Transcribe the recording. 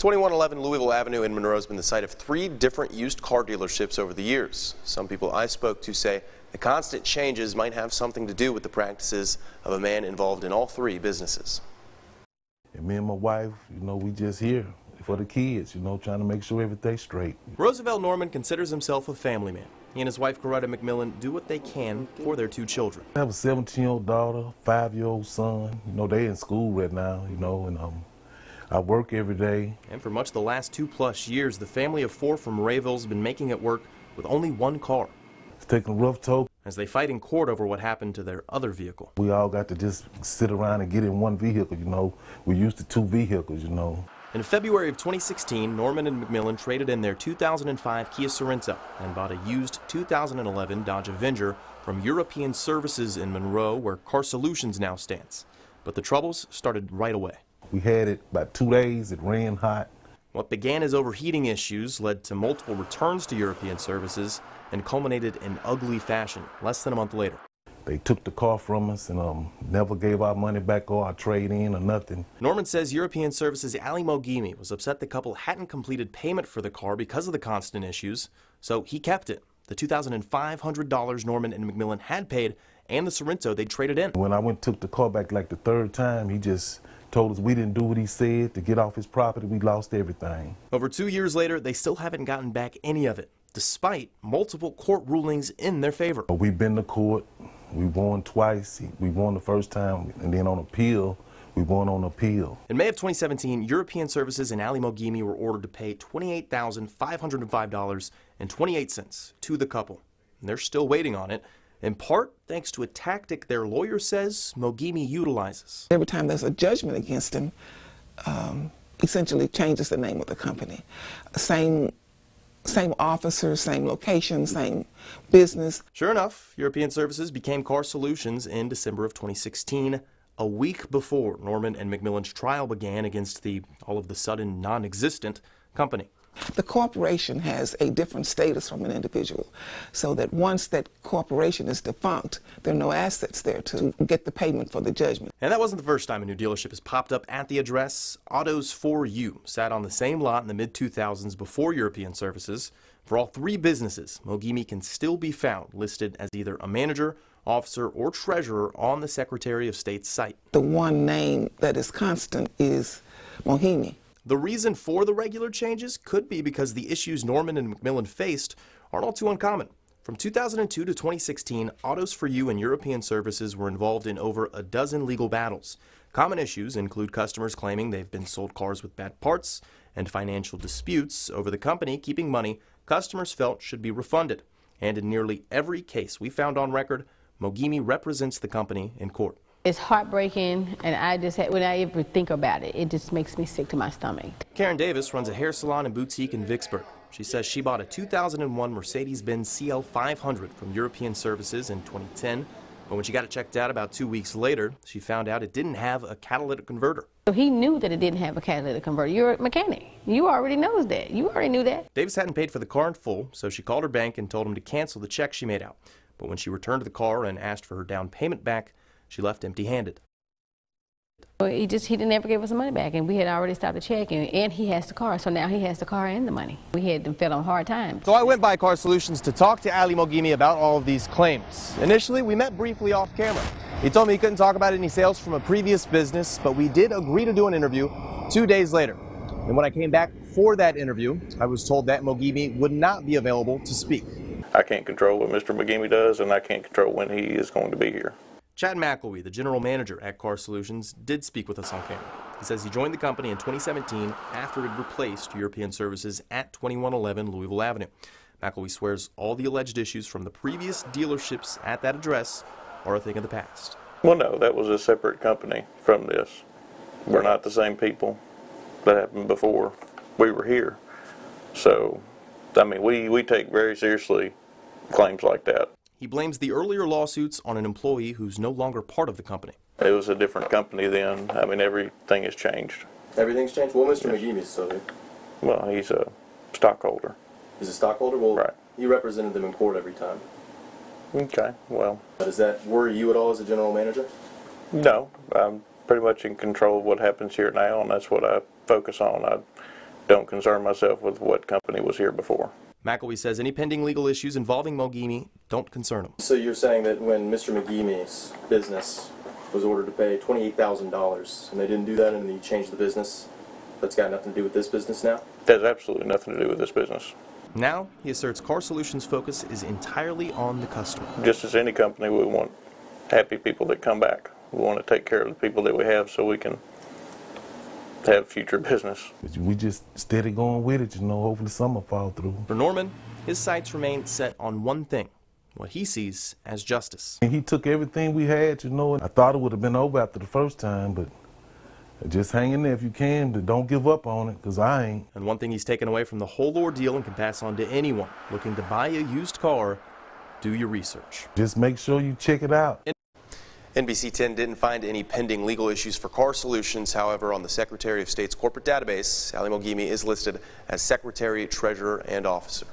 2111 Louisville Avenue in Monroe has been the site of 3 different used car dealerships over the years. Some people I spoke to say the constant changes might have something to do with the practices of a man involved in all 3 businesses. And me and my wife, we just here for the kids, trying to make sure everything's straight. Roosevelt Norman considers himself a family man. He and his wife, Coretta McMillan, do what they can for their 2 children. I have a 17-year-old daughter, 5-year-old son. They in school right now, and I work every day. And for much of the last 2+ years, the family of 4 from Rayville has been making it work with only 1 car. It's taking a rough toll. As they fight in court over what happened to their other vehicle. We all got to just sit around and get in 1 vehicle, We're used to 2 vehicles, In February of 2016, Norman and McMillan traded in their 2005 Kia Sorento and bought a used 2011 Dodge Avenger from European Services in Monroe, where Car Solutions now stands. But the troubles started right away. We had it about 2 days, it ran hot. What began as overheating issues led to multiple returns to European Services and culminated in ugly fashion less than a month later. They took the car from us and never gave our money back or our trade-in or nothing. Norman says European Services' Ali Mogimi was upset the couple hadn't completed payment for the car because of the constant issues, so he kept it. The $2,500 Norman and McMillan had paid and the Sorento they traded in. When I went and took the car back like the 3rd time, he just told us we didn't do what he said to get off his property. We lost everything. Over 2 years later, they still haven't gotten back any of it, despite multiple court rulings in their favor. We've been to court. We won twice. We won the first time, and then on appeal, we won on appeal. In May of 2017, European Services and Ali Mogimi were ordered to pay $28,505.28 to the couple. And they're still waiting on it, in part thanks to a tactic their lawyer says Mogimi utilizes. Every time there's a judgment against him, essentially changes the name of the company. Same officer, same location, same business. Sure enough, European Services became Car Solutions in December of 2016, a week before Norman and McMillan's trial began against the all of the sudden non-existent company. The corporation has a different status from an individual, so that once that corporation is defunct, there are no assets there to get the payment for the judgment. And that wasn't the first time a new dealership has popped up at the address. Autos 4U sat on the same lot in the mid-2000s before European Services. For all 3 businesses, Mogimi can still be found listed as either a manager, officer, or treasurer on the Secretary of State's site. The one name that is constant is Mohini. The reason for the regular changes could be because the issues Norman and McMillan faced aren't all too uncommon. From 2002 to 2016, Autos 4U and European Services were involved in over a dozen legal battles. Common issues include customers claiming they've been sold cars with bad parts and financial disputes over the company keeping money customers felt should be refunded. And in nearly every case we found on record, Mogimi represents the company in court. It's heartbreaking, and when I ever think about it, it just makes me sick to my stomach. Karen Davis runs a hair salon and boutique in Vicksburg. She says she bought a 2001 Mercedes-Benz CL500 from European Services in 2010, but when she got it checked out about 2 weeks later, she found out it didn't have a catalytic converter. So he knew that it didn't have a catalytic converter. You're a mechanic. You already knows that. You already knew that. Davis hadn't paid for the car in full, so she called her bank and told him to cancel the check she made out. But when she returned the car and asked for her down payment back, she left empty-handed. He didn't ever give us the money back, and we had already started checking, and he has the car, so now he has the car and the money. We had fell on hard times. So I went by Car Solutions to talk to Ali Mogimi about all of these claims. Initially, we met briefly off camera. He told me he couldn't talk about any sales from a previous business, but we did agree to do an interview 2 days later. And when I came back for that interview, I was told that Mogimi would not be available to speak. I can't control what Mr. Mogimi does, and I can't control when he is going to be here. Chad McElwee, the general manager at Car Solutions, did speak with us on camera. He says he joined the company in 2017 after it replaced European Services at 2111 Louisville Avenue. McElwee swears all the alleged issues from the previous dealerships at that address are a thing of the past. Well, no, that was a separate company from this. We're not the same people that happened before we were here. So, I mean, we take very seriously claims like that. He blames the earlier lawsuits on an employee who's no longer part of the company. It was a different company then. I mean, everything has changed. Everything's changed? Well, Mr. Mogimi's still here. Well, he's a stockholder. He's a stockholder? Well, right. You represented them in court every time. Okay, well. But does that worry you at all as a general manager? No, I'm pretty much in control of what happens here now, and that's what I focus on. don't concern myself with what company was here before. McElwee says any pending legal issues involving Mogimi don't concern him. So you're saying that when Mr. McGeamey's business was ordered to pay $28,000 and they didn't do that and then you changed the business, that's got nothing to do with this business now? That has absolutely nothing to do with this business. Now, he asserts Car Solutions' focus is entirely on the customer. Just as any company, we want happy people that come back. We want to take care of the people that we have so we can have future business. We just steady going with it, hopefully some will fall through. For Norman, his sights remain set on one thing, what he sees as justice. And he took everything we had, and I thought it would have been over after the first time, but just hang in there if you can, but don't give up on it, because I ain't. And one thing he's taken away from the whole ordeal and can pass on to anyone looking to buy a used car, do your research. Just make sure you check it out. NBC 10 didn't find any pending legal issues for Car Solutions. However, on the Secretary of State's corporate database, Ali Mogimi is listed as Secretary, Treasurer, and Officer.